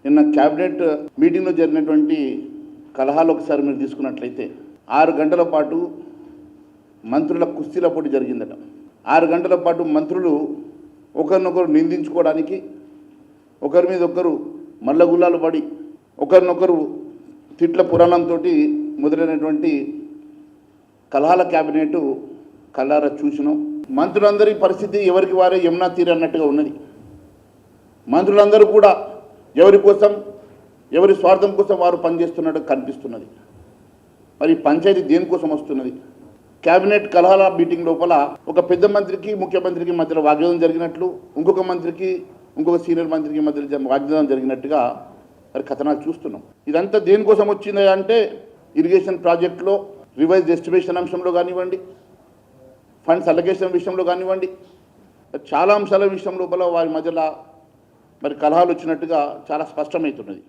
నిన్న క్యాబినెట్ మీటింగ్లో జరిగినటువంటి కలహాలు ఒకసారి మీరు తీసుకున్నట్లయితే 6 గంటల పాటు మంత్రుల కుస్తీల పోటీ జరిగిందట. 6 గంటల పాటు మంత్రులు ఒకరినొకరు నిందించుకోవడానికి, ఒకరి మీద ఒకరు మల్లగుల్లాలు పడి ఒకరినొకరు తిట్ల పురాణంతో మొదలైనటువంటి కలహాల క్యాబినెట్ కళ్ళారా చూసినాం. మంత్రులందరి పరిస్థితి ఎవరికి వారే యమునా తీరు అన్నట్టుగా ఉన్నది. మంత్రులందరూ కూడా ఎవరి కోసం, ఎవరి స్వార్థం కోసం వారు పనిచేస్తున్నట్టు కనిపిస్తున్నది. మరి పంచాయతీ దేనికోసం వస్తున్నది? క్యాబినెట్ కలహాల మీటింగ్ లోపల ఒక పెద్ద మంత్రికి ముఖ్యమంత్రికి మధ్యలో వాగ్వాదం జరిగినట్లు, ఇంకొక మంత్రికి ఇంకొక సీనియర్ మంత్రికి మధ్యలో వాగ్వాదం జరిగినట్టుగా మరి కథనాలు చూస్తున్నాం. ఇదంతా దేనికోసం వచ్చింది అంటే ఇరిగేషన్ ప్రాజెక్టులో రివైజ్ ఎస్టిమేషన్ అంశంలో కానివ్వండి, ఫండ్స్ అలొకేషన్ విషయంలో కానివ్వండి, చాలా అంశాల విషయం లోపల వారి మధ్యలో మరి కలహాలు వచ్చినట్టుగా చాలా స్పష్టమవుతున్నది.